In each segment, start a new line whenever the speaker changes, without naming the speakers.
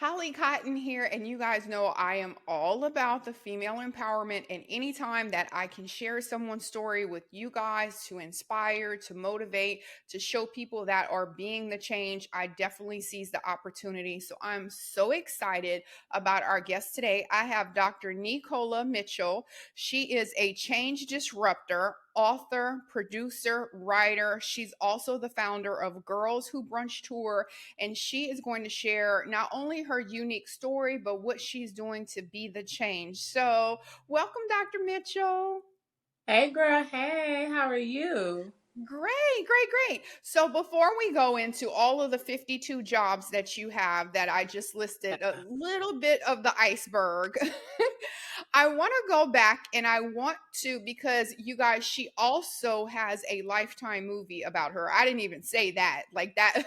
Holly Cotton here, and you guys know I am all about the female empowerment. And anytime that I can share someone's story with you guys to inspire, to motivate, to show people that are being the change, I definitely seize the opportunity. So I'm so excited about our guest today. I have Dr. Nicola Mitchell. She is a change disruptor, author, producer, writer. She's also the founder of Girls Who Brunch Tour, and she is going to share not only her unique story, but what she's doing to be the change. So, welcome, Dr. Mitchell.
Hey girl, hey, how are you?
Great, great, great. So before we go into all of the 52 jobs that you have that I just listed, a little bit of the iceberg, I want to go back and I want to, because you guys, she also has a Lifetime movie about her. I didn't even say that. Like that,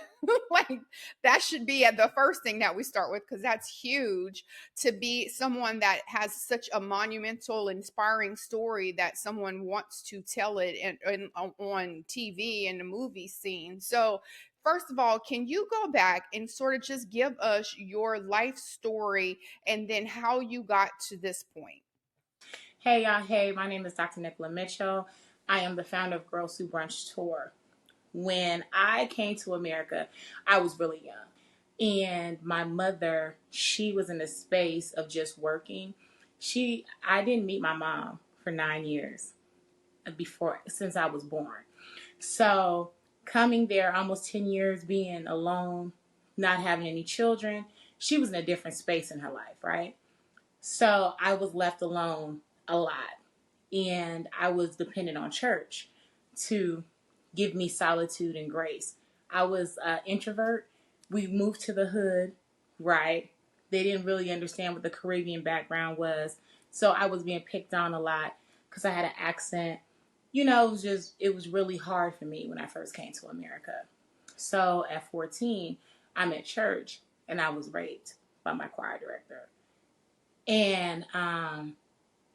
like that should be at the first thing that we start with, because that's huge to be someone that has such a monumental, inspiring story that someone wants to tell it on TV and the movie scene. So, first of all, can you go back and sort of just give us your life story and then how you got to this point?
Hey y'all, hey, my name is Dr. Nicola Mitchell. I am the founder of Girls Who Brunch Tour. When I came to America, I was really young. And my mother, she was in the space of just working. I didn't meet my mom for 9 years since I was born. So coming there almost 10 years being alone, not having any children, she was in a different space in her life, right? So I was left alone a lot. And I was dependent on church to give me solitude and grace. I was an introvert. We moved to the hood, right? They didn't really understand what the Caribbean background was. So I was being picked on a lot because I had an accent. It was really hard for me when I first came to America. So at 14, I'm at church and I was raped by my choir director. And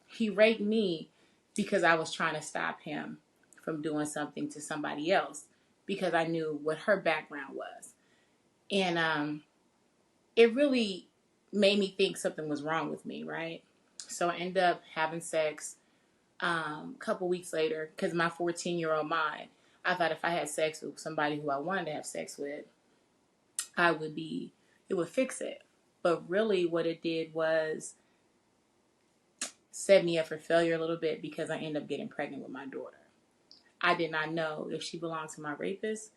he raped me because I was trying to stop him from doing something to somebody else because I knew what her background was. And it really made me think something was wrong with me, right? So I ended up having sex a couple weeks later because my 14-year-old mind, I thought if I had sex with somebody who I wanted to have sex with, it would fix it. But really what it did was set me up for failure a little bit because I ended up getting pregnant with my daughter. I did not know if she belonged to my rapist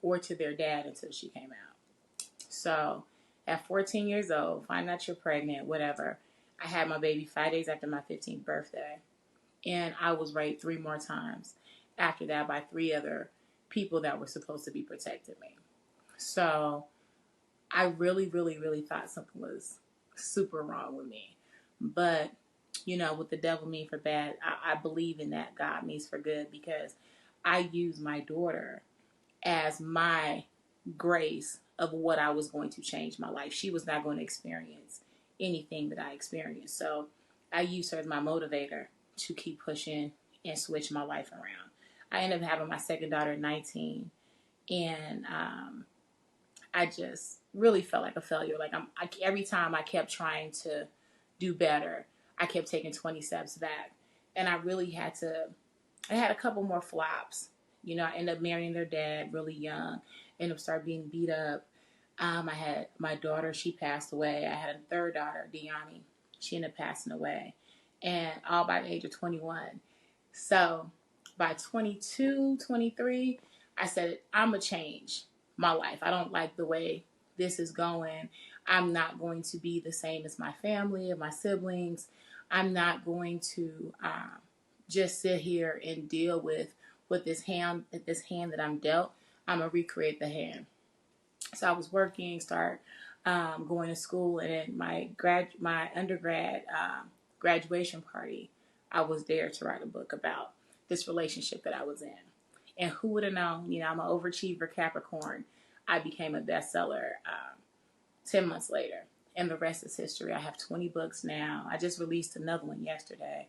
or to their dad until she came out. So at 14 years old, find out you're pregnant, whatever. I had my baby 5 days after my 15th birthday. And I was raped 3 more times after that by 3 other people that were supposed to be protecting me. So I really, really, really thought something was super wrong with me. But, what the devil means for bad, I believe in that God means for good because I use my daughter as my grace of what I was going to change my life. She was not going to experience anything that I experienced. So I used her as my motivator to keep pushing and switch my life around. I ended up having my second daughter at 19, and I just really felt like a failure. Every time I kept trying to do better, I kept taking 20 steps back. And I had a couple more flops. I ended up marrying their dad really young, ended up started being beat up. I had my daughter, she passed away. I had a third daughter, Deani. She ended up passing away. And all by the age of 21. So by 22, 23, I said, I'm going to change my life. I don't like the way this is going. I'm not going to be the same as my family or my siblings. I'm not going to just sit here and deal with this hand that I'm dealt. I'm gonna recreate the hand. So I was working, start going to school, and at my undergrad graduation party, I was there to write a book about this relationship that I was in. And who would have known? I'm an overachiever Capricorn. I became a bestseller 10 months later, and the rest is history. I have 20 books now. I just released another one yesterday,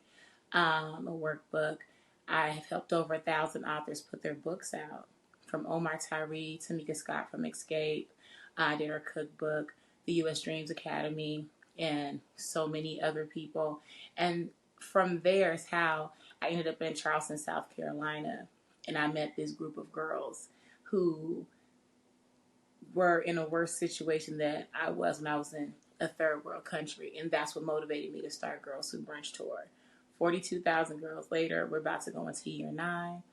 a workbook. I have helped over 1,000 authors put their books out, from Omar Tyree, Tamika Scott from Escape. I did her cookbook, the U.S. Dreams Academy, and so many other people. And from there is how I ended up in Charleston, South Carolina, and I met this group of girls who were in a worse situation than I was when I was in a third world country. And that's what motivated me to start Girls Who Brunch Tour. 42,000 girls later, we're about to go into year 9.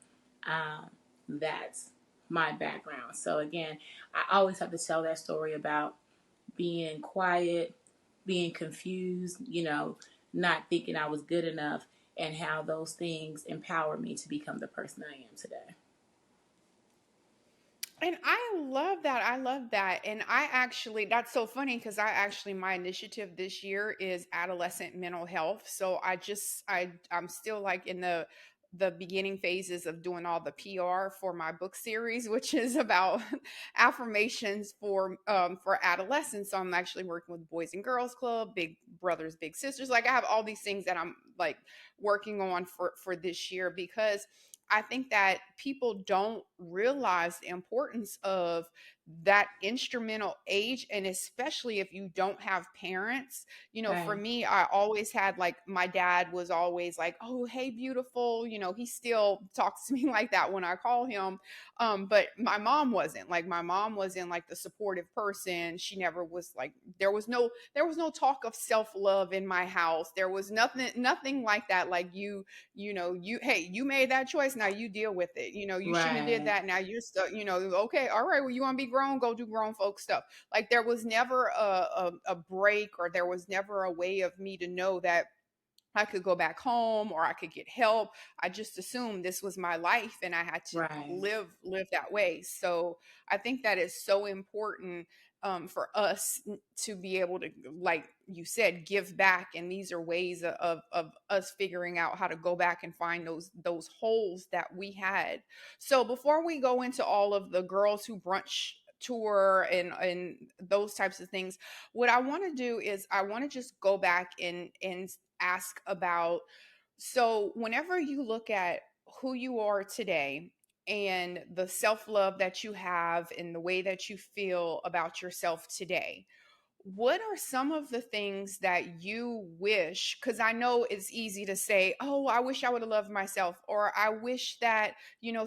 That's my background. So again, I always have to tell that story about being quiet, being confused, not thinking I was good enough, and how those things empowered me to become the person I am today.
And I love that. I love that. And I actually, that's so funny because my initiative this year is adolescent mental health. So I'm still like in the beginning phases of doing all the PR for my book series, which is about affirmations for adolescents. So I'm actually working with Boys and Girls Club, Big Brothers, Big Sisters. Like I have all these things that I'm like working on for this year because I think that people don't realize the importance of that instrumental age. And especially if you don't have parents, for
Right,
me, I always had like my dad was always like, oh, hey, beautiful. He still talks to me like that when I call him. But my mom wasn't like the supportive person. She never was like, there was no talk of self-love in my house. There was nothing like that. Like hey, you made that choice, now you deal with it. You shouldn't have did
right,
that, now you're stuck. Okay, all right, well, you want to be grown, go do grown folk stuff. Like there was never a break, or there was never a way of me to know that I could go back home or I could get help. I just assumed this was my life and I had to
right,
live that way. So I think that is so important for us to be able to, like you said, give back. And these are ways of us figuring out how to go back and find those holes that we had. So before we go into all of the Girls Who Brunch tour and those types of things, what I want to do is I want to just go back and ask about, so whenever you look at who you are today and the self-love that you have and the way that you feel about yourself today, what are some of the things that you wish? Because I know it's easy to say, oh, I wish I would have loved myself, or I wish that,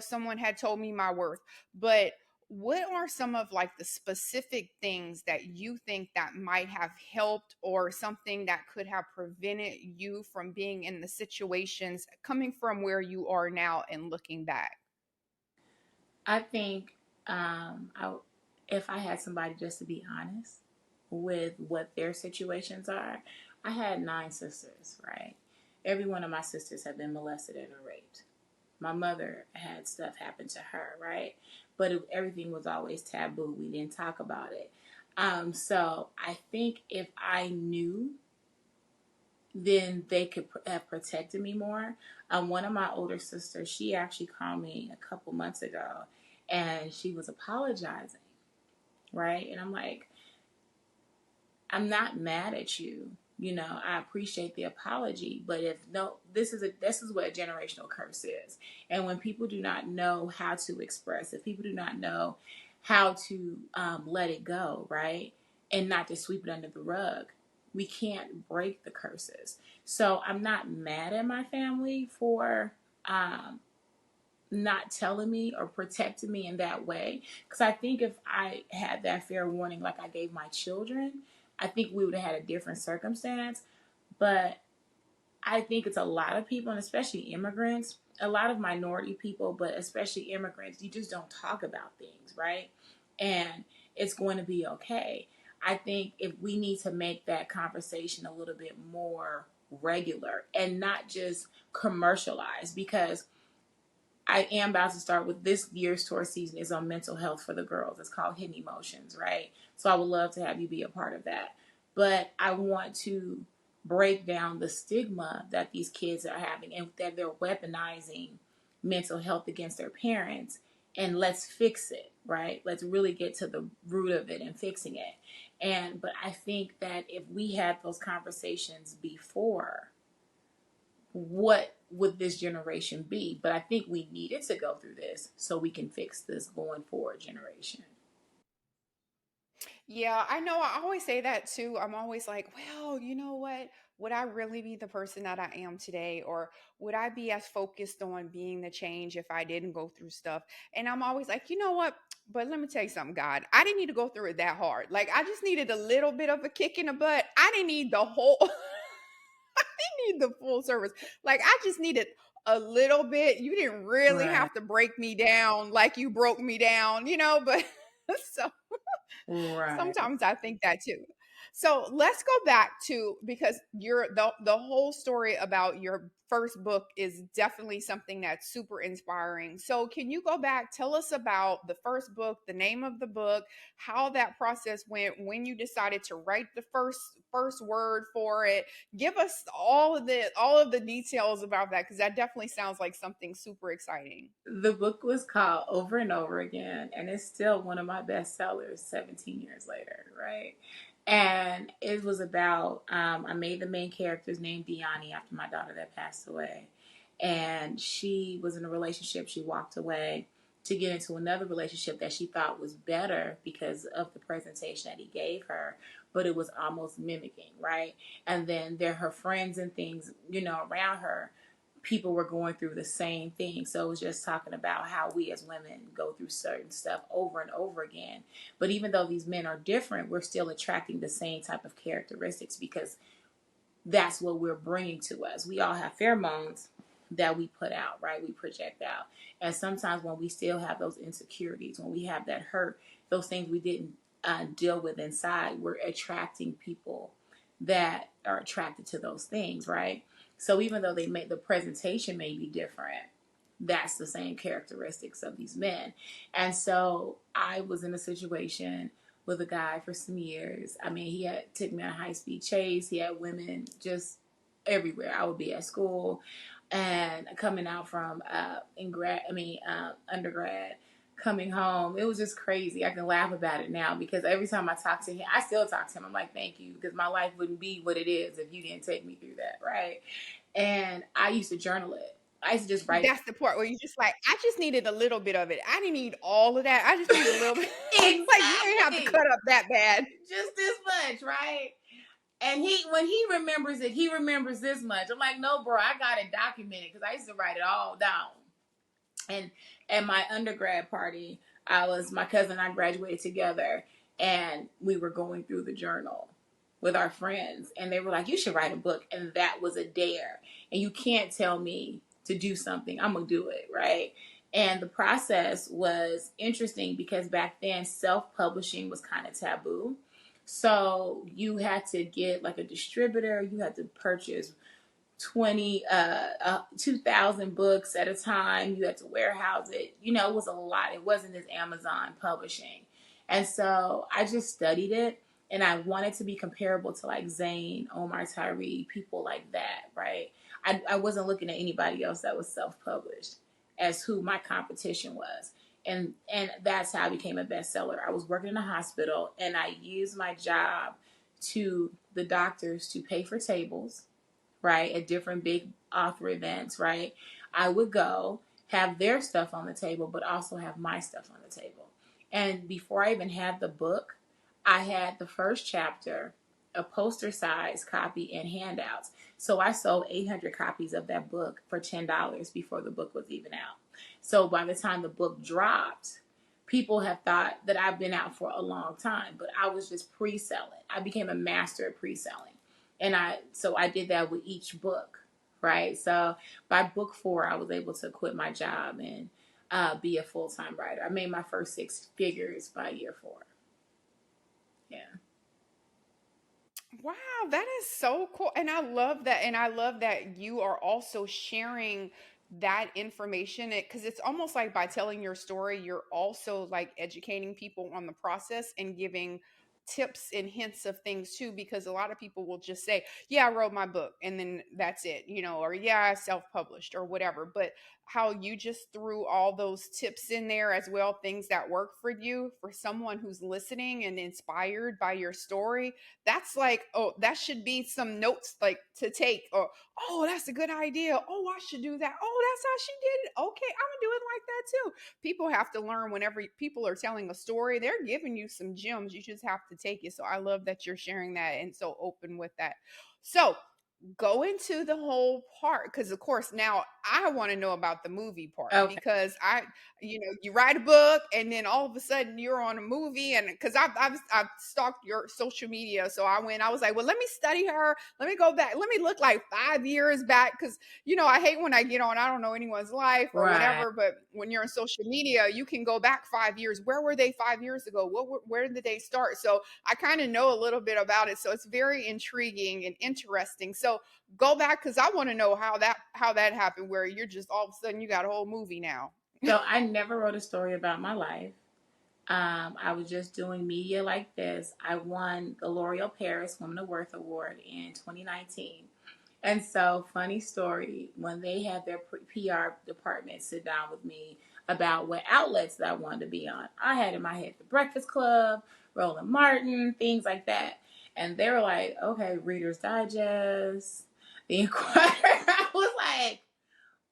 someone had told me my worth. But what are some of like the specific things that you think that might have helped, or something that could have prevented you from being in the situations coming from where you are now and looking back?
I think if I had somebody just to be honest with what their situations are, I had 9 sisters, right? Every one of my sisters have been molested and raped. My mother had stuff happen to her, right? But everything was always taboo. We didn't talk about it. So I think if I knew, then they could have protected me more. One of my older sisters, she actually called me a couple months ago and she was apologizing, right? And I'm like, I'm not mad at you. I appreciate the apology, but if no, this is what a generational curse is. And when people do not know how to express, if people do not know how to let it go, right, and not to sweep it under the rug, we can't break the curses. So I'm not mad at my family for um, not telling me or protecting me in that way. Because I think if I had that fair warning, like I gave my children, I think we would have had a different circumstance. But I think it's a lot of people, and especially immigrants, a lot of minority people, but especially immigrants, you just don't talk about things, right? And it's going to be okay. I think if we need to make that conversation a little bit more regular and not just commercialized, because I am about to start with this year's tour season is on mental health for the girls. It's called Hidden Emotions, right? So I would love to have you be a part of that. But I want to break down the stigma that these kids are having and that they're weaponizing mental health against their parents. And let's fix it, right? Let's really get to the root of it and fixing it. But I think that if we had those conversations before, what would this generation be? But I think we needed to go through this so we can fix this going forward generation.
Yeah, I know. I always say that too. I'm always like, well, you know what? Would I really be the person that I am today? Or would I be as focused on being the change if I didn't go through stuff? And I'm always like, you know what? But let me tell you something, God. I didn't need to go through it that hard. Like, I just needed a little bit of a kick in the butt. I didn't need the whole, I need the full service. Like, I just needed a little bit. You didn't really
Right.
have to break me down like you broke me down, but so
Right.
sometimes I think that too. So let's go back to, because the whole story about your first book is definitely something that's super inspiring. So can you go back, tell us about the first book, the name of the book, how that process went, when you decided to write the first word for it. Give us all of the details about that, because that definitely sounds like something super exciting.
The book was called Over and Over Again, and it's still one of my best sellers 17 years later, right? And it was about, I made the main character's name Deani after my daughter that passed away. And she was in a relationship, she walked away to get into another relationship that she thought was better because of the presentation that he gave her, but it was almost mimicking, right? And then there her friends and things, around her, people were going through the same thing. So it was just talking about how we as women go through certain stuff over and over again. But even though these men are different, we're still attracting the same type of characteristics because that's what we're bringing to us. We all have pheromones that we put out, right? We project out. And sometimes when we still have those insecurities, when we have that hurt, those things we didn't deal with inside, we're attracting people that are attracted to those things, right? So even though they make the presentation may be different, that's the same characteristics of these men. And so I was in a situation with a guy for some years. I mean, he had took me on a high speed chase. He had women just everywhere. I would be at school and coming out from undergrad, coming home. It was just crazy. I can laugh about it now because every time I talk to him, I still talk to him. I'm like, thank you, because my life wouldn't be what it is if you didn't take me through that, right? And I used to journal it. I used to just write.
That's the part where you just like, I just needed a little bit of it. I didn't need all of that. I just needed a little bit. Like, you ain't have to
Exactly.
cut up that bad.
Just this much, right? And when he remembers it, he remembers this much. I'm like, no, bro, I got it documented because I used to write it all down. And at my undergrad party, my cousin and I graduated together, and we were going through the journal with our friends, and they were like, "You should write a book," and that was a dare. And you can't tell me to do something; I'm gonna do it, right? And the process was interesting because back then self-publishing was kind of taboo. So you had to get like a distributor, you had to purchase 2,000 books at a time. You had to warehouse it. It was a lot. It wasn't as Amazon publishing. And so I just studied it, and I wanted to be comparable to like Zane, Omar Tyree, people like that, right? I wasn't looking at anybody else that was self-published as who my competition was. And that's how I became a bestseller. I was working in a hospital, and I used my job to the doctors to pay for tables, right, at different big author events, right? I would go have their stuff on the table, but also have my stuff on the table. And before I even had the book, I had the first chapter, a poster size copy, and handouts. So I sold 800 copies of that book for $10 before the book was even out. So by the time the book dropped, people have thought that I've been out for a long time, but I was just pre-selling. I became a master at pre-selling. And I did that with each book, right? So by book 4, I was able to quit my job and be a full-time writer. I made my first 6 figures by year 4. Yeah.
Wow, that is so cool. And I love that. And I love that you are also sharing that information, because it's almost like by telling your story, you're also like educating people on the process and giving tips and hints of things too, because a lot of people will just say, yeah, I wrote my book and then that's it, or yeah, I self-published or whatever. But how you just threw all those tips in there as well, things that work for you, for someone who's listening and inspired by your story, that's like, oh, that should be some notes like to take, or oh, that's a good idea, oh, I should do that, oh, that's how she did it, okay, I'm gonna do it like that too. People have to learn. Whenever people are telling a story, they're giving you some gems. You just have to take it. So I love that you're sharing that and so open with that. So go into the whole part, because of course now I want to know about the movie part,
Okay.
because you write a book and then all of a sudden you're on a movie. And because I've stalked your social media, so I was like, well, let me study her, let me go back, let me look like 5 years back, because I hate when I get on, I don't know anyone's life or
Right.
whatever, but when you're on social media you can go back 5 years. Where were they 5 years ago? Where did they start? So I kind of know a little bit about it, so it's very intriguing and interesting. So go back, because I want to know how that happened, where you're just all of a sudden you got a whole movie now.
So I never wrote a story about my life. I was just doing media like this. I won the L'Oreal Paris Woman of Worth Award in 2019. And so, funny story, when they had their PR department sit down with me about what outlets that I wanted to be on, I had in my head The Breakfast Club, Roland Martin, things like that. And they were like, okay, Reader's Digest, The Inquirer. I was like,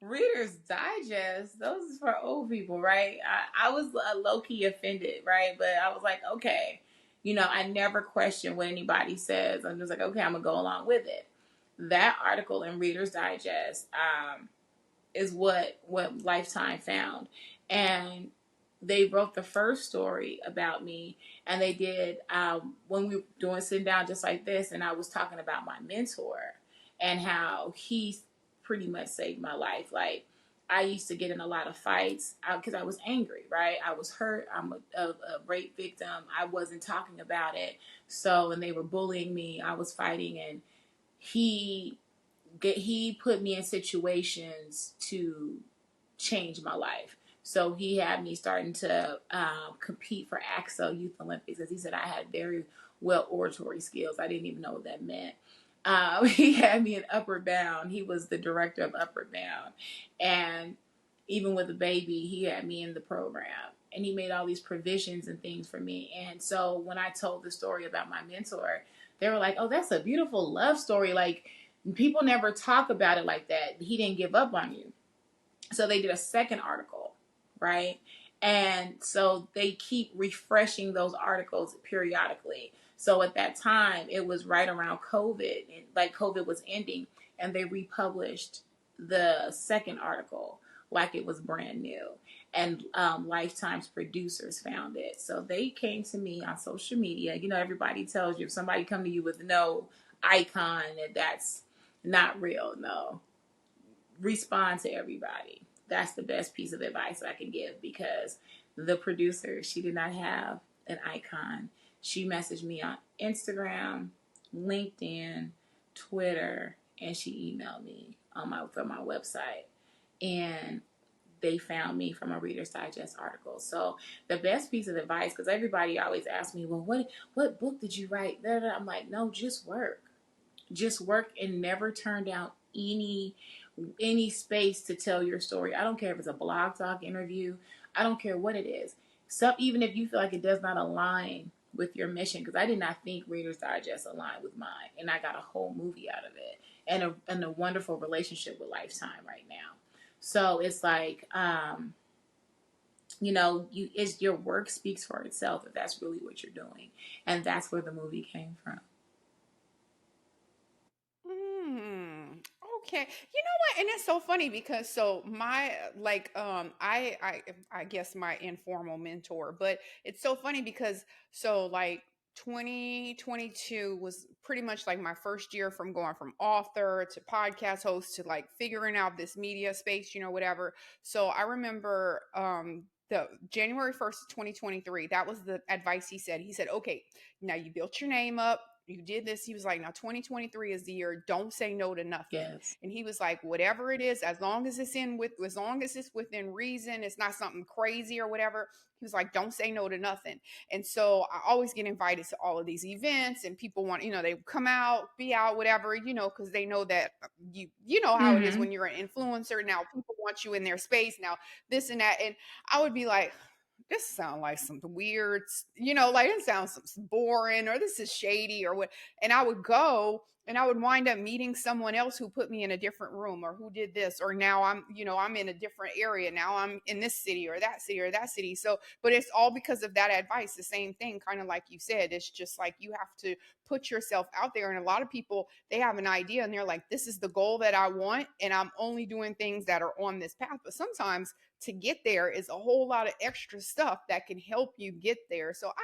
Reader's Digest, those is for old people, right? I was low key offended, right? But I was like, okay, I never question what anybody says. I'm just like, okay, I'm gonna go along with it. That article in Reader's Digest is what Lifetime found, and they wrote the first story about me, and they did when we were doing sitting down just like this, and I was talking about my mentor and how he pretty much saved my life. Like, I used to get in a lot of fights because I was angry, right? I was hurt. I'm a rape victim. I wasn't talking about it. So when they were bullying me, I was fighting, and he he put me in situations to change my life. So he had me starting to compete for AXO Youth Olympics, because he said I had very well oratory skills. I didn't even know what that meant. He had me in Upward Bound. He was the director of Upward Bound. And even with the baby, he had me in the program. And he made all these provisions and things for me. And so when I told the story about my mentor, they were like, oh, that's a beautiful love story. Like, people never talk about it like that. He didn't give up on you. So they did a second article, right? And so they keep refreshing those articles periodically. So at that time, it was right around COVID, like COVID was ending, and they republished the second article like it was brand new. And Lifetime's producers found it. So they came to me on social media. Everybody tells you if somebody come to you with no icon, that's not real. No, respond to everybody. That's the best piece of advice I can give, because the producer, she did not have an icon. She messaged me on Instagram, LinkedIn, Twitter, and she emailed me from my website. And they found me from a Reader's Digest article. So the best piece of advice, because everybody always asks me, well, what book did you write? I'm like, no, just work. Just work and never turn down any space to tell your story. I don't care if it's a blog talk interview. I don't care what it is. So even if you feel like it does not align with your mission, because I did not think Reader's Digest aligned with mine, and I got a whole movie out of it, and a wonderful relationship with Lifetime right now. So it's like, it's your work speaks for itself if that's really what you're doing, and that's where the movie came from.
Hmm. Okay. You know what? And it's so funny, because so my like I guess my informal mentor, but it's so funny because so like 2022 was pretty much like my first year from going from author to podcast host to like figuring out this media space, whatever. So I remember the January 1st, 2023, that was the advice he said. He said, okay, now you built your name up, you did this. He was like, now 2023 is the year, don't say no to nothing.
Yes.
And he was like, whatever it is, as long as it's within reason, it's not something crazy or whatever. He was like, don't say no to nothing. And so I always get invited to all of these events, and people want, they come out, be out, whatever, because they know that you know how it is
Mm-hmm.
when you're an influencer. Now people want you in their space now, this and that. And I would be like, this sounds like some weird, like it sounds some boring or this is shady or what. And I would go and I would wind up meeting someone else who put me in a different room or who did this, or now I'm in a different area. Now I'm in this city or that city or that city. So, but it's all because of that advice. The same thing, kind of like you said, it's just like you have to put yourself out there. And a lot of people, they have an idea and they're like, this is the goal that I want. And I'm only doing things that are on this path. But sometimes to get there is a whole lot of extra stuff that can help you get there. So I love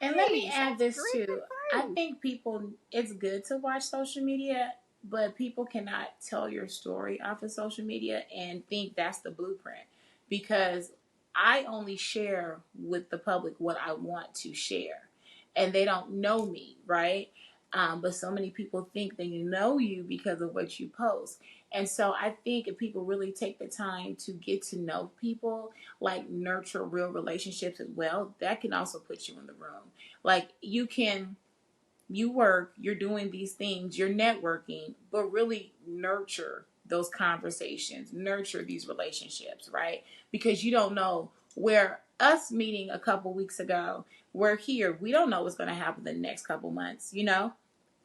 And
that
let me
advice.
add
That's
this too.
great
I
advice.
think people, it's good to watch social media, but people cannot tell your story off of social media and think that's the blueprint, because I only share with the public what I want to share, and they don't know me, right? But so many people think they know you because of what you post. And so I think if people really take the time to get to know people, like nurture real relationships as well, that can also put you in the room. Like you work, you're doing these things, you're networking, but really nurture those conversations, nurture these relationships, right? Because you don't know where us meeting a couple weeks ago, we're here. We don't know what's going to happen the next couple months, you know?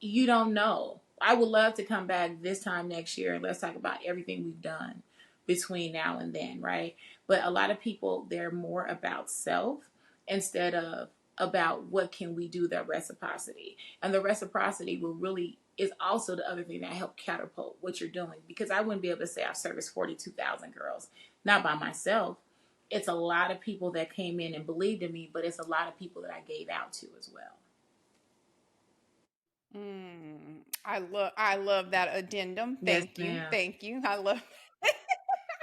You don't know. I would love to come back this time next year and let's talk about everything we've done between now and then, right? But a lot of people, they're more about self instead of about what can we do, that reciprocity. And the reciprocity will really is also the other thing that help catapult what you're doing, because I wouldn't be able to say I've serviced 42,000 girls, not by myself. It's a lot of people that came in and believed in me, but it's a lot of people that I gave out to as well.
I love that addendum.
Yes,
Thank you.
ma'am.
Thank you. I love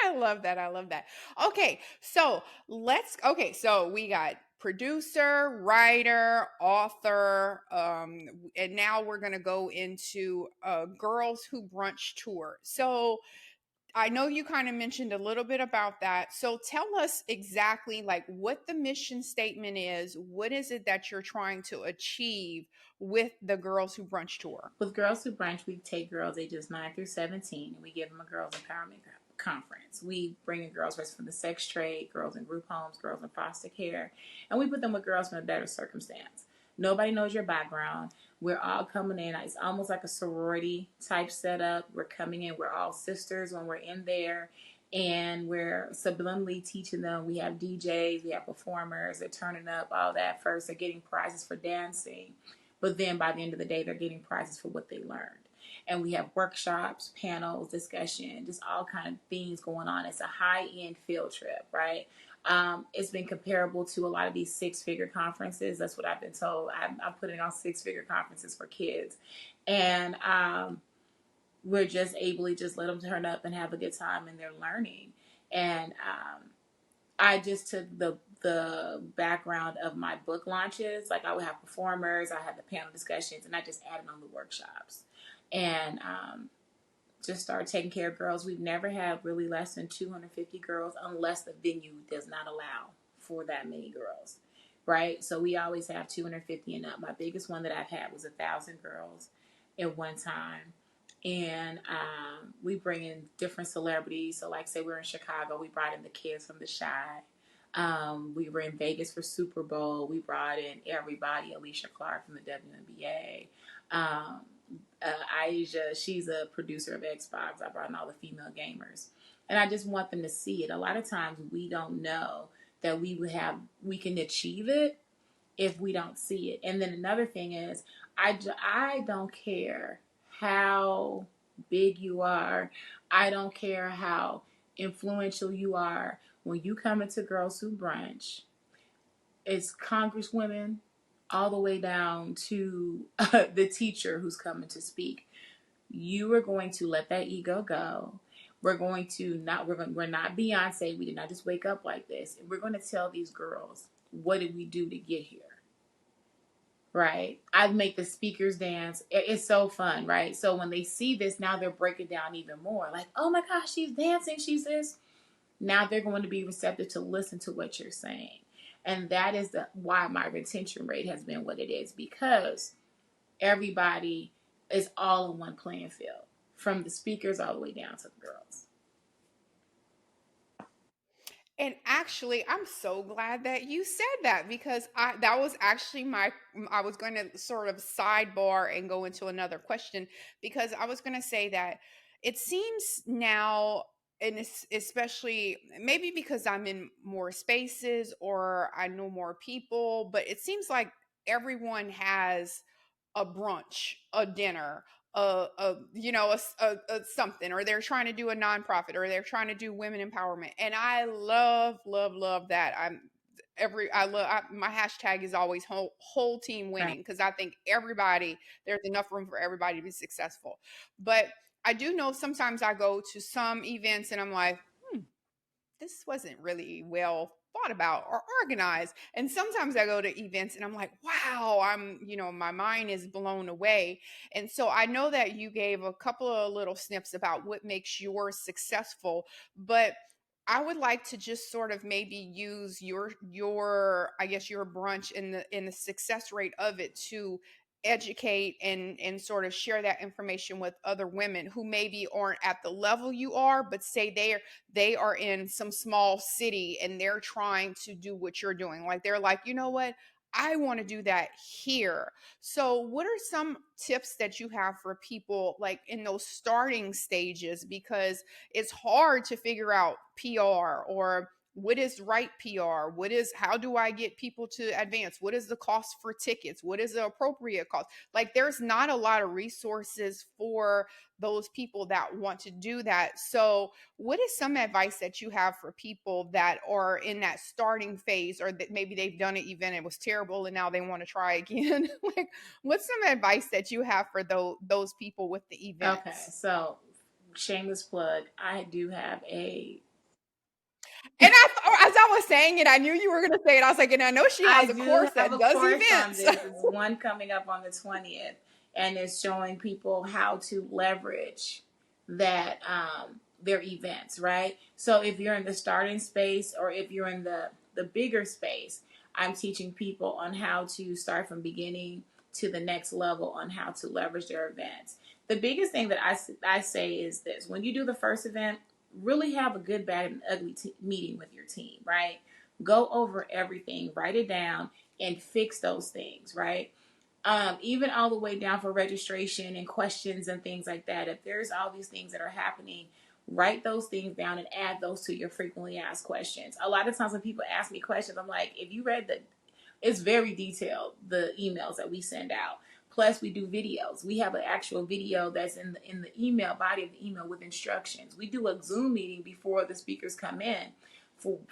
I love that. I love that. Okay, so so we got producer, writer, author, and now we're gonna go into girls who brunch tour. So I know you kind of mentioned a little bit about that. So tell us exactly like what the mission statement is. What is it that you're trying to achieve with the Girls Who Brunch tour?
With Girls Who Brunch, we take girls ages 9 through 17 and we give them a girls empowerment conference. We bring in girls from the sex trade, girls in group homes, girls in foster care, and we put them with girls from a better circumstance. Nobody knows your background. We're all coming in. It's almost like a sorority type setup. We're coming in. We're all sisters when we're in there. And we're subliminally teaching them. We have DJs, we have performers. They're turning up, all that. First, they're getting prizes for dancing. But then by the end of the day, they're getting prizes for what they learned. And we have workshops, panels, discussion, just all kind of things going on. It's a high-end field trip, right? It's been comparable to a lot of these six-figure conferences. That's what I've been told. I'm putting on six-figure conferences for kids. And we're just able to just let them turn up and have a good time, and they're learning. And I just took the background of my book launches. Like I would have performers, I had the panel discussions, and I just added on the workshops. And just started taking care of girls. We've never had really less than 250 girls unless the venue does not allow for that many girls, right? So we always have 250 and up. My biggest one that I've had was 1,000 girls at one time. And we bring in different celebrities. So, like, say we're in Chicago, we brought in the kids from The Shy. We were in Vegas for Super Bowl. We brought in everybody. Alicia Clark from the WNBA. Um, Aisha, she's a producer of Xbox. I brought in all the female gamers, and I just want them to see it. A lot of times we don't know that we can achieve it if we don't see it. And then another thing is, I don't care how big you are. I don't care how influential you are. When you come into Girls Who Brunch, it's congresswomen all the way down to the teacher who's coming to speak. You are going to let that ego go. We're not Beyonce. We did not just wake up like this. We're going to tell these girls, what did we do to get here? Right? I make the speakers dance. It's so fun, right? So when they see this, now they're breaking down even more. Like, oh my gosh, she's dancing. She's this. Now they're going to be receptive to listen to what you're saying. And that is why my retention rate has been what it is, because everybody is all in one playing field, from the speakers all the way down to the girls.
And actually, I'm so glad that you said that because that was actually I was going to sort of sidebar and go into another question because I was going to say that it seems now, and especially maybe because I'm in more spaces or I know more people, but it seems like everyone has a brunch, a dinner, a something, or they're trying to do a nonprofit, or they're trying to do women empowerment, and I love that. My hashtag is always whole team
Right.
winning because I think everybody there's enough room for everybody to be successful. But I do know sometimes I go to some events and I'm like, this wasn't really well thought about or organized. And sometimes I go to events and I'm like, wow, my mind is blown away. And so I know that you gave a couple of little snips about what makes yours successful, but I would like to just sort of maybe use your I guess your brunch in the success rate of it to educate and sort of share that information with other women who maybe aren't at the level you are, but say they are in some small city and they're trying to do what you're doing. Like they're like, you know what? I want to do that here. So, what are some tips that you have for people like in those starting stages? Because it's hard to figure out PR or what is right PR? How do I get people to advance? What is the cost for tickets? What is the appropriate cost? Like, there's not a lot of resources for those people that want to do that. So, what is some advice that you have for people that are in that starting phase or that maybe they've done an event, it was terrible and now they want to try again? Like, what's some advice that you have for those people with the
Okay,
events?
so shameless plug. I do have a
And as I was saying it, I knew you were going to say it. I was like, and I know she
I
has a
do
course
have
that
a
does
course on
events.
this. It's one coming up on the 20th, and it's showing people how to leverage that their events, right? So if you're in the starting space or if you're in the bigger space, I'm teaching people on how to start from beginning to the next level on how to leverage their events. The biggest thing that I say is this: when you do the first event, really have a good, bad, and ugly meeting with your team, right? Go over everything, write it down, and fix those things, right? Even all the way down for registration and questions and things like that. If there's all these things that are happening, write those things down and add those to your frequently asked questions. A lot of times when people ask me questions, I'm like, if you read it's very detailed, the emails that we send out. Plus, we do videos. We have an actual video that's in the email body of the email with instructions. We do a Zoom meeting before the speakers come in,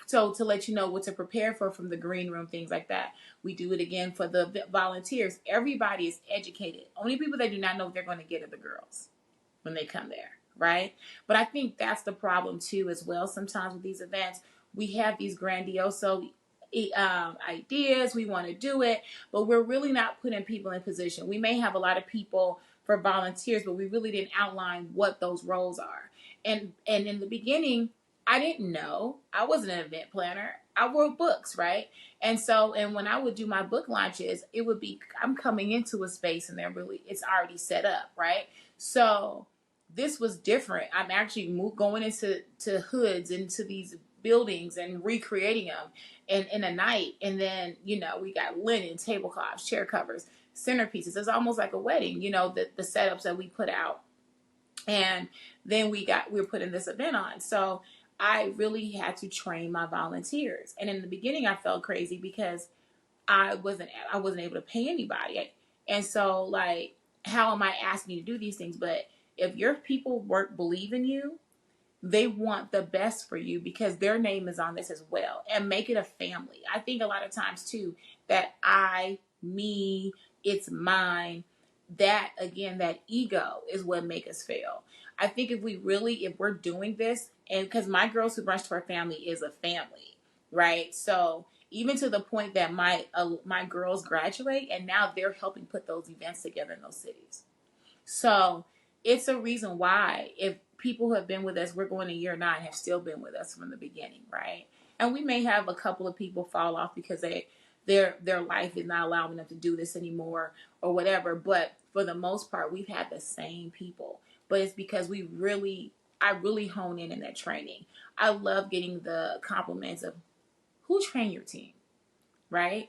so to let you know what to prepare for from the green room, things like that. We do it again for the volunteers. Everybody is educated. Only people that do not know what they're going to get are the girls when they come there, right? But I think that's the problem too, as well. Sometimes with these events, we have these grandiose ideas. We want to do it, but we're really not putting people in position. We may have a lot of people for volunteers, but we really didn't outline what those roles are. And in the beginning, I didn't know. I wasn't an event planner. I wrote books, right? And when I would do my book launches, it would be I'm coming into a space and it's already set up, right? So this was different. I'm actually going into hoods, into these buildings and recreating them in a night. And then, we got linen, tablecloths, chair covers, centerpieces. It's almost like a wedding, the setups that we put out. And then we were putting this event on. So I really had to train my volunteers. And in the beginning, I felt crazy because I wasn't able to pay anybody. And so, like, how am I asking you to do these things? But if your people believe in you, they want the best for you because their name is on this as well, and make it a family. I think a lot of times too that me, it's mine, that again, that ego is what make us fail. I think if we're doing this, and because my Girls Who Brunch to Our Family is a family, right? So even to the point that my girls graduate and now they're helping put those events together in those cities. So it's a reason why if people who have been with us, we're going to year 9, have still been with us from the beginning, right? And we may have a couple of people fall off because their life is not allowing them to do this anymore or whatever. But for the most part, we've had the same people. But it's because we really I really hone in that training. I love getting the compliments of who trained your team, right?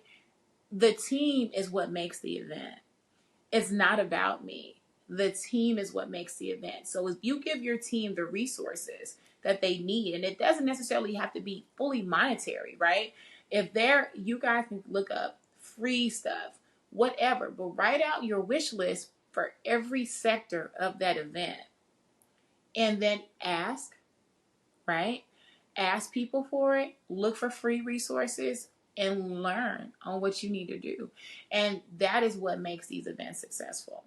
The team is what makes the event. It's not about me. The team is what makes the event. So if you give your team the resources that they need, and it doesn't necessarily have to be fully monetary, right? If they're, you guys can look up free stuff, whatever, but write out your wish list for every sector of that event and then ask, right? Ask people for it, look for free resources, and learn on what you need to do. And that is what makes these events successful.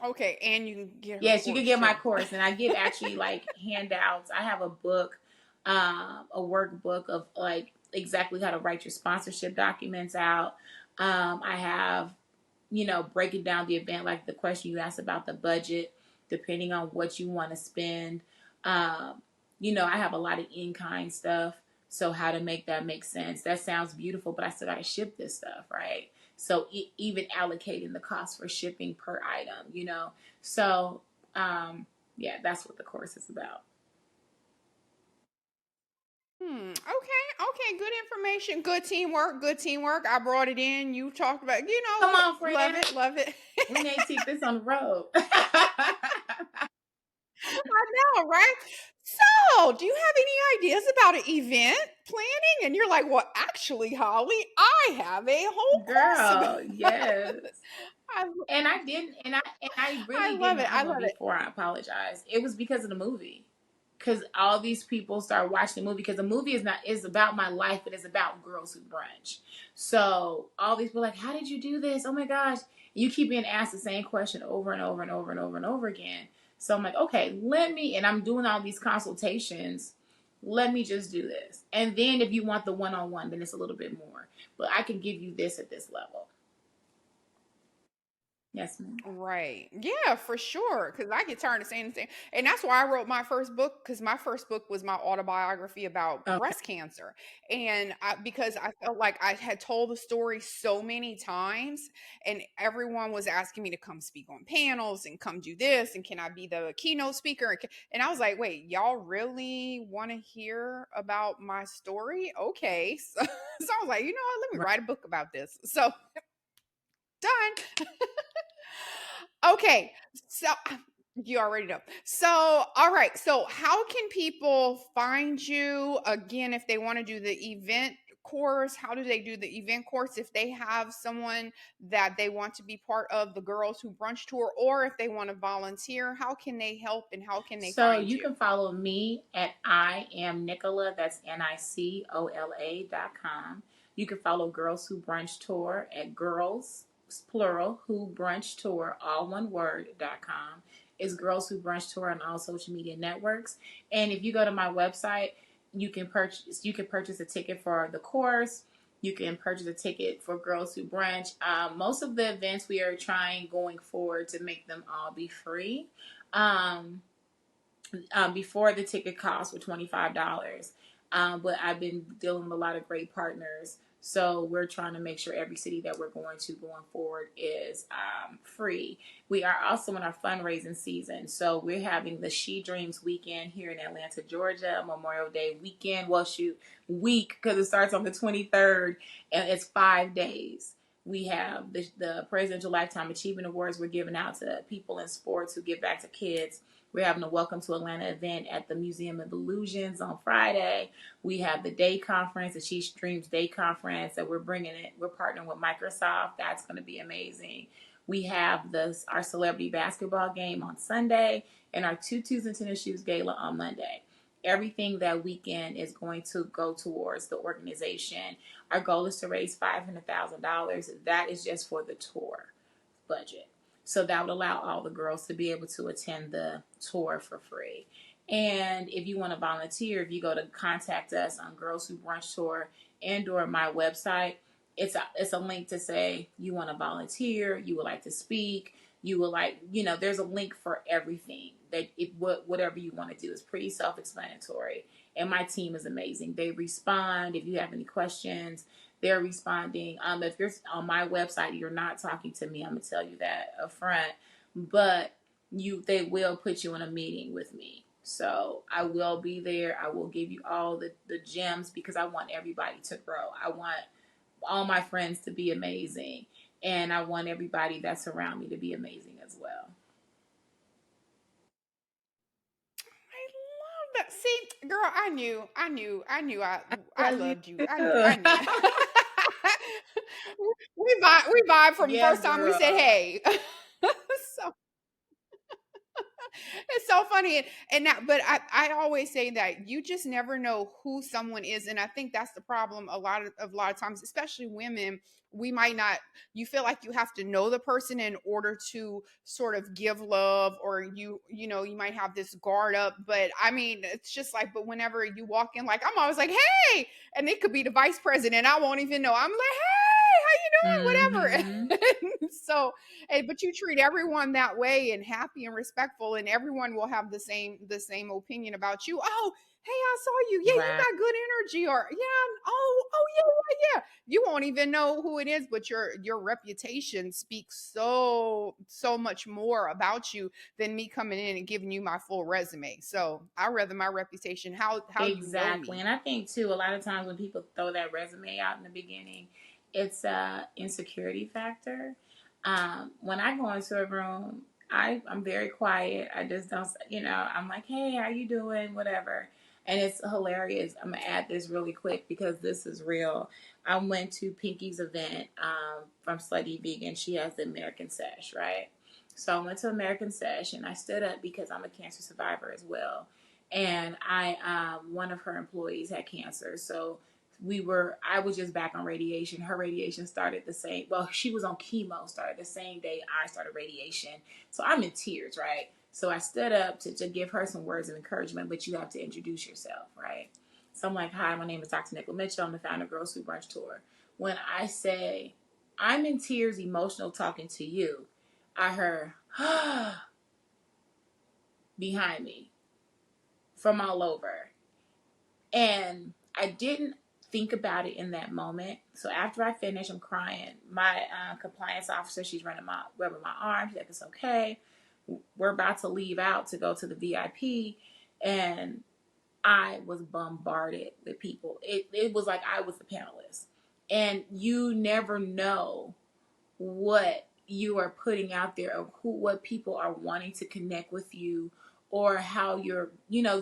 Okay, and you can get her
Yes, you can
course
get my
too.
course, and I give actually like handouts. I have a book, a workbook of like exactly how to write your sponsorship documents out. I have, breaking down the event, like the question you asked about the budget, depending on what you want to spend. Um, I have a lot of in kind stuff. So, how to make that make sense. That sounds beautiful, but I still got to ship this stuff, right? So, even allocating the cost for shipping per item, So, yeah, that's what the course is about.
Okay. Okay. Good information. Good teamwork. Good teamwork. I brought it in. You talked about.
Come on,
Love
friend.
it. Love it.
We need to take this on the road.
I know, right? So, do you have any ideas about an event planning? And you're like, well, actually, Holly, I have a whole course about.
Girl, yes.
I,
And I didn't, and I
I
really
love
didn't
it. I
have one
love it.
before. I apologize. It was because of the movie. Because all these people start watching the movie. Because the movie is about my life, but it's about girls who brunch. So all these people are like, how did you do this? Oh my gosh! You keep being asked the same question over and over and over and over and over again. So I'm like, okay, and I'm doing all these consultations. Let me just do this. And then if you want the one-on-one, then it's a little bit more. But I can give you this at this level. Yes, ma'am.
Right. Yeah, for sure. Because I get tired of saying the same. And that's why I wrote my first book, because my first book was my autobiography about
Okay.
breast cancer. And because I felt like I had told the story so many times, and everyone was asking me to come speak on panels and come do this, and can I be the keynote speaker? And I was like, wait, y'all really want to hear about my story? Okay. So, so I was like, you know what? Let me
Right.
write a book about this. So done. Okay, so you already know. So, all right. So, how can people find you again if they want to do the event course? How do they do the event course if they have someone that they want to be part of the Girls Who Brunch tour, or if they want to volunteer? How can they help and how can they
So
find
you
you?
can follow me at I am Nicola. That's NICOLA.com. You can follow Girls Who Brunch Tour at girls, plural, who brunch tour, all one word.com. It's Girls Who Brunch Tour on all social media networks. And if you go to my website, you can purchase a ticket for the course. You can purchase a ticket for Girls Who Brunch. Most of the events we are trying going forward to make them all be free. Um, before the ticket costs were $25. But I've been dealing with a lot of great partners. So we're trying to make sure every city that we're going to going forward is free. We are also in our fundraising season. So we're having the She Dreams weekend here in Atlanta, Georgia, Memorial Day weekend. Well, shoot, week because it starts on the 23rd and it's 5 days. We have the Presidential Lifetime Achievement Awards we're giving out to people in sports who give back to kids. We're having a Welcome to Atlanta event at the Museum of Illusions on Friday. We have the day conference, the She Dreams Day Conference that we're bringing it. We're partnering with Microsoft. That's going to be amazing. We have our celebrity basketball game on Sunday and our Tutus and Tennis Shoes Gala on Monday. Everything that weekend is going to go towards the organization. Our goal is to raise $500,000. That is just for the tour budget. So that would allow all the girls to be able to attend the tour for free. And if you want to volunteer, if you go to contact us on Girls Who Brunch Tour and or my website, it's a link to say you want to volunteer, you would like to speak, you would like, there's a link for everything whatever you want to do is pretty self-explanatory. And my team is amazing. They respond if you have any questions. They're responding. If you're on my website, you're not talking to me. I'm gonna tell you that up front. but they will put you in a meeting with me. So I will be there. I will give you all the gems because I want everybody to grow. I want all my friends to be amazing. And I want everybody that's around me to be amazing as well.
I love that. See, girl, I
Love you
loved you.
too.
I knew. We vibe from the
Yes,
first time we said
girl.
hey. So it's so funny, and that, but I always say that you just never know who someone is, and I think that's the problem a lot of times, especially women. We might not, you feel like you have to know the person in order to sort of give love, or you know, you might have this guard up, but I mean, it's just like, but whenever you walk in, like I'm always like hey, and it could be the vice president, I won't even know, I'm like hey, how you doing,
Mm-hmm.
whatever. So but you treat everyone that way and happy and respectful, and everyone will have the same opinion about you. Oh, hey, I saw you. Yeah, you
Right.
got good energy. Or yeah, oh yeah. You won't even know who it is, but your reputation speaks so much more about you than me coming in and giving you my full resume. So I rather my reputation, how you know
Exactly.
me.
And I think too, a lot of times when people throw that resume out in the beginning, it's a insecurity factor. When I go into a room, I'm very quiet. I just don't, I'm like, hey, how you doing? Whatever. And it's hilarious. I'm gonna add this really quick because this is real. I went to Pinky's event from Slutty Vegan. She has the American Sesh, right? So I went to American Sesh and I stood up because I'm a cancer survivor as well, and one of her employees had cancer. So I was just back on radiation. Her radiation started the same, well, she was on chemo, started the same day I started radiation. So I'm in tears, right? So I stood up to give her some words of encouragement, but you have to introduce yourself, right? So I'm like, hi, my name is Dr. Nicole Mitchell. I'm the founder of Girls Who Brunch Tour. When I say I'm in tears, emotional talking to you, I heard behind me from all over. And I didn't think about it in that moment. So after I finished, I'm crying. My compliance officer, she's rubbing my arm. She's like, it's okay. We're about to leave out to go to the VIP. And I was bombarded with people. It was like I was the panelist. And you never know what you are putting out there, or what people are wanting to connect with you, or how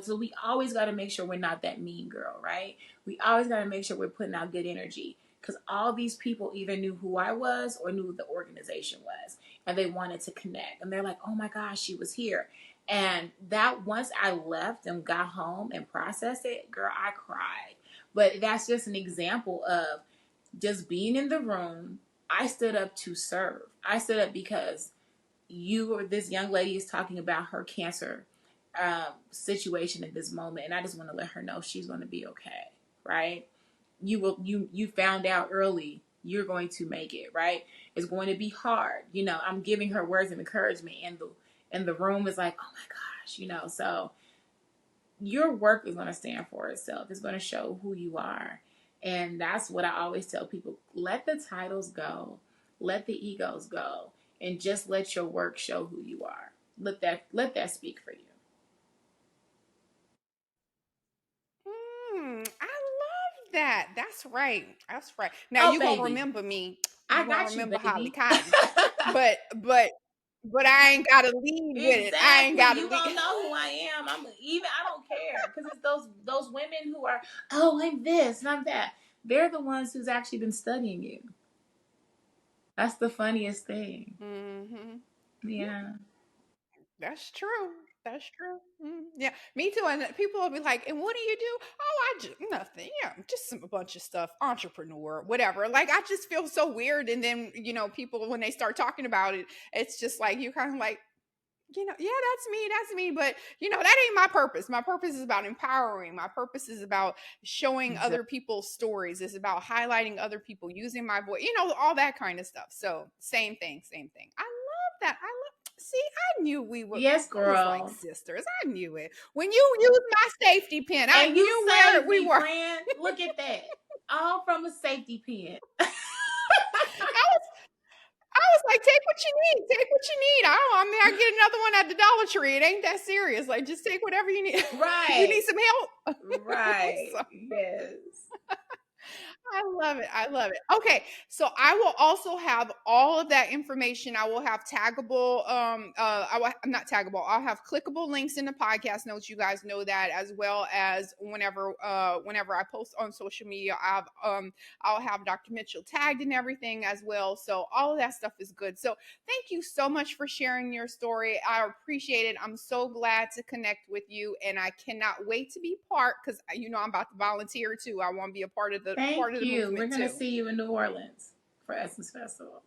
so we always got to make sure we're not that mean girl, right? We always got to make sure we're putting out good energy, because all these people either knew who I was or knew who the organization was, and they wanted to connect, and they're like, oh my gosh, she was here. And that, once I left and got home and processed it, girl, I cried. But that's just an example of just being in the room. I stood up to serve. I stood up because this young lady is talking about her cancer situation at this moment, and I just want to let her know she's going to be okay, right? You found out early. You're going to make it, right? It's going to be hard. I'm giving her words of encouragement, and the room is like, oh my gosh, So your work is going to stand for itself. It's going to show who you are. And that's what I always tell people. Let the titles go. Let the egos go. And just let your work show who you are. Let that speak for you.
I love that. That's right. That's right. Now
Oh,
you gonna
baby.
remember me.
I
You gonna
got you,
remember Holly
baby.
Cotton. But but but I ain't gotta lead with it. I ain't
Exactly.
gotta
You
lead.
gonna know who I am. I don't care. Because it's those women who are, oh, I'm this and I'm that. They're the ones who's actually been studying you. That's the funniest thing.
Hmm.
Yeah.
That's true. That's true. Yeah, me too. And people will be like, "And what do you do?" Oh, I just nothing. Yeah, just a bunch of stuff. Entrepreneur, whatever. Like I just feel so weird. And then people when they start talking about it, it's just like you kind of like, yeah, that's me, that's me. But that ain't my purpose. My purpose is about empowering. My purpose is about showing
Exactly.
other people's stories. It's about highlighting other people, using my voice, all that kind of stuff. So same thing, same thing. I love that. I love. See, I knew
Yes,
we was like
girl.
sisters. I knew it when you used my safety pin. I
And you
knew where
saved
we
me,
were.
friend. Look at that. All from a safety pin.
I was like, take what you need. Take what you need. I mean, I get another one at the Dollar Tree. It ain't that serious. Like, just take whatever you need. You need
Right.
some help.
Right.
So,
Yes.
I love it. I love it. Okay, so I will also have all of that information. I will have taggable. I'm not taggable. I'll have clickable links in the podcast notes. You guys know that, as well as whenever I post on social media, I'll have Dr. Mitchell tagged and everything as well. So all of that stuff is good. So thank you so much for sharing your story. I appreciate it. I'm so glad to connect with you, and I cannot wait to be part, because I'm about to volunteer too. I want to be a part of the
Thank you.
movement
We're gonna
too.
see you in New Orleans for Essence Festival.